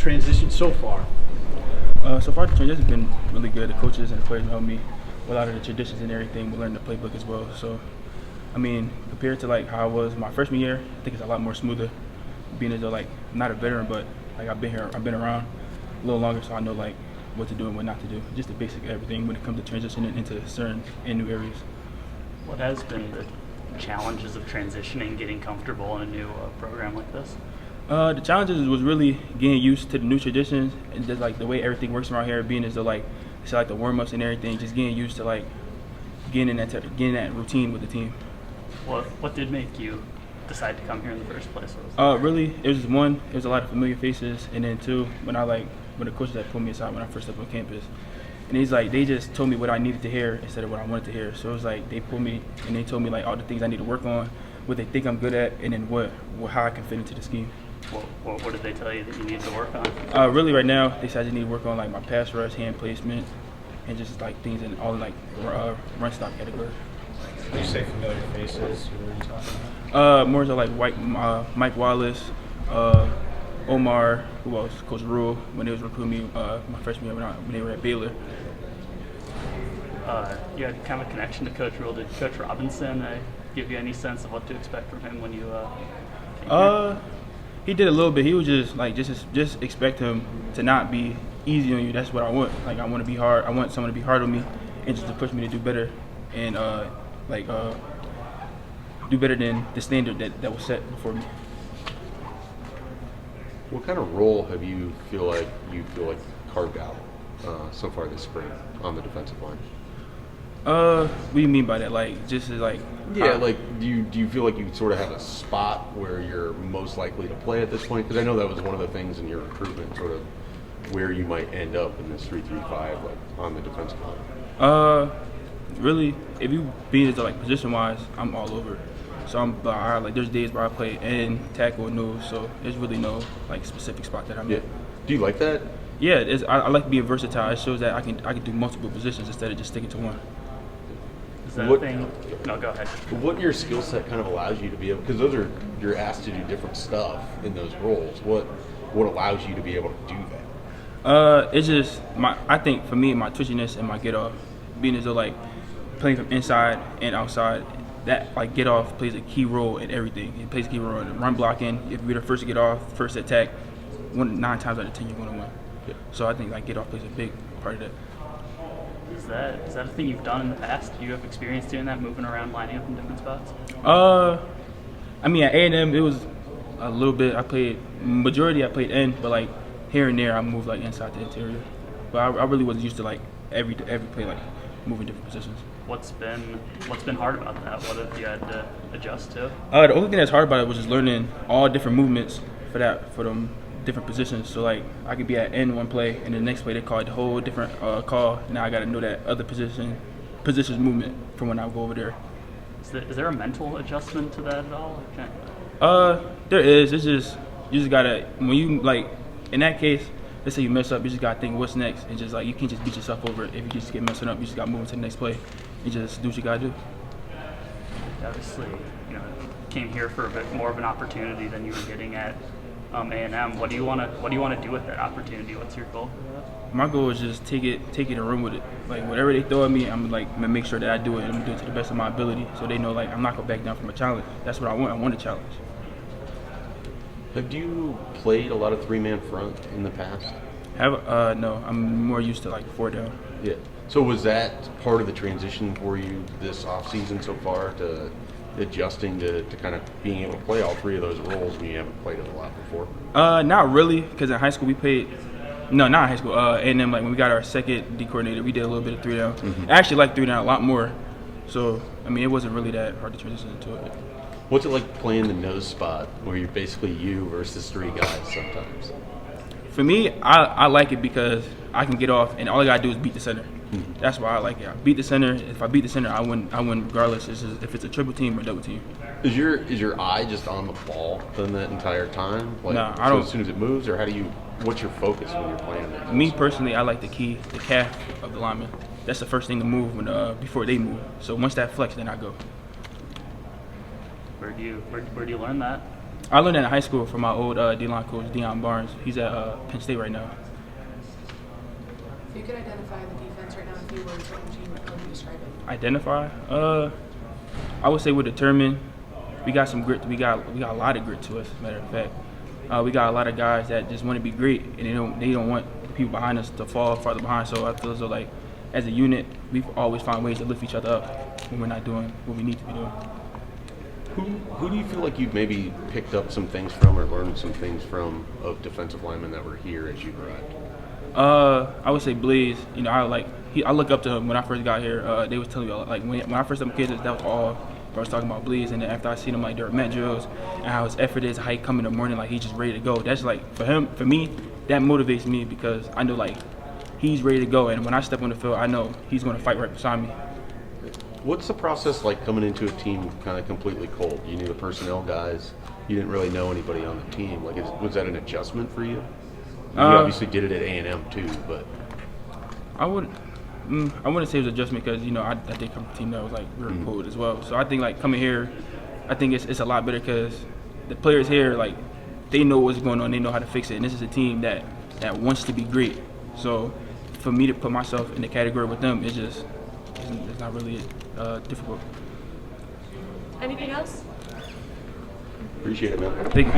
transition so far? So far, the transition has been really good. The coaches and the players helped me with a lot of the traditions and everything. We learned the playbook as well. So, I mean, compared to like how I was my freshman year, I think it's a lot more smoother. Being as though like I'm not a veteran, but like I've been around a little longer, so I know like what to do and what not to do. Just the basic everything when it comes to transitioning into certain and new areas. What has been the challenges of transitioning, getting comfortable in a new program like this? The challenges was really getting used to the new traditions and just like the way everything works around here, being as though like it's like the warm-ups and everything, just getting used to like getting that routine with the team. What did make you decide to come here in the first place? Really, it was just one, it was a lot of familiar faces, and then two, when the coaches had pulled me aside when I first stepped on campus, and he's like, they just told me what I needed to hear instead of what I wanted to hear. So it was like they pulled me and they told me like all the things I need to work on, what they think I'm good at, and then how I can fit into the scheme. What did they tell you that you need to work on? Really, right now, they said I just need to work on like my pass rush, hand placement, and just like things in all like run stop category. When you say familiar faces, who are you talking about? More so like Mike Wallace, Omar, who else? Coach Rule, when they was recruiting me my freshman year when they were at Baylor. You had kind of a connection to Coach Rule. Did Coach Robinson give you any sense of what to expect from him when you came here? He did a little bit. He was just like just expect him to not be easy on you. That's what I want. Like I want to be hard. I want someone to be hard on me and just to push me to do better and do better than the standard that was set before me. What kind of role have you feel like carved out so far this spring on the defensive line? What do you mean by that? Like just as like do you feel like you sort of have a spot where you're most likely to play at this point? Because I know that was one of the things in your recruitment, sort of where you might end up in this 3-3-5, like on the defensive line. Really, if you being into like position wise, I'm all over. So I'm like there's days where I play end, tackle, and nose. So there's really no like specific spot that I'm in. Do you like that? Yeah, I like being versatile. It shows that I can do multiple positions instead of just sticking to one. Is that a thing? No, go ahead. What your skill set kind of allows you to be able, because you're asked to do different stuff in those roles. What allows you to be able to do that? It's just I think for me, my twitchiness and my get off, being as though like playing from inside and outside, that like get off plays a key role in everything. It plays a key role in run blocking. If you're the first to get off, first to attack, 9 times out of 10 you're going to win. Yeah. So I think like get off plays a big part of that. Is that a thing you've done in the past? Do you have experience doing that, moving around, lining up in different spots? I mean at A&M it was a little bit. I played end, but like here and there I moved like inside to interior. But I really wasn't used to like every play like moving different positions. What's been hard about that? What have you had to adjust to? The only thing that's hard about it was just learning all different movements for them different positions. So like I could be at end one play and the next play they call it a whole different call. Now I got to know that other positions movement from when I go over there. Is there a mental adjustment to that at all? Okay. There is. It's just you just gotta when you like in that case. Let's say you mess up, you just gotta think what's next, and just like you can't just beat yourself over it. If you just get messing up, you just gotta move into the next play. You just do what you gotta do. Obviously, came here for a bit more of an opportunity than you were getting at A&M. What do you want to do with that opportunity? What's your goal for that? My goal is just take it and run with it. Like whatever they throw at me, I'm like gonna make sure that I do it and I'm gonna do it to the best of my ability, so they know like I'm not gonna back down from a challenge. That's what I want. I want a challenge. Have you played a lot of 3-man front in the past? No. I'm more used to like 4 down. Yeah. So was that part of the transition for you this offseason so far, to adjusting to kind of being able to play all 3 of those roles when you haven't played it a lot before? Not really, because in high school we played. No, not in high school. A&M, like when we got our second D coordinator, we did a little bit of 3 down. Mm-hmm. I actually like 3 down a lot more. So I mean, it wasn't really that hard to transition into it. What's it like playing the nose spot where you're basically you versus 3 guys sometimes? For me, I like it because I can get off and all I gotta do is beat the center. Mm-hmm. That's why I like it. I beat the center. If I beat the center, I win regardless. If it's a triple team or double team. Is your eye just on the ball then that entire time? Like, no, I don't. As soon as it moves, or what's your focus when you're playing it? Me personally, I like the calf of the lineman. That's the first thing to move before they move. So once that flex, then I go. Where do you learn that? I learned that in high school from my old D-line coach, Deion Barnes. He's at Penn State right now. If you could identify the defense right now in a few words, what would you describe it? Identify? I would say we're determined. We got some grit. We got a lot of grit to us. As a matter of fact, we got a lot of guys that just want to be great, and they don't want the people behind us to fall farther behind. So I feel as though, like, as a unit, we've always found ways to lift each other up when we're not doing what we need to be doing. Who do you feel like you've maybe picked up some things from or learned some things from of defensive linemen that were here as you arrived? I would say Blaze. You know, I look up to him. When I first got here, they was telling me, like, when I first met kids, that was all I was talking about, Blaze. And then after I seen him, like, during met drills and how his effort is, how he come in the morning, like, he's just ready to go. That's like, for me, that motivates me because I know, like, he's ready to go. And when I step on the field, I know he's going to fight right beside me. What's the process like coming into a team kind of completely cold? You knew the personnel guys. You didn't really know anybody on the team. Like, was that an adjustment for you? You obviously did it at A&M too, but I wouldn't say it was an adjustment because, you know, I did come to a team that was, like, real cold as well. So I think, like, coming here, I think it's a lot better because the players here, like, they know what's going on. They know how to fix it. And this is a team that wants to be great. So for me to put myself in the category with them, it's not really difficult. Anything else? appreciate it, man. Thank you.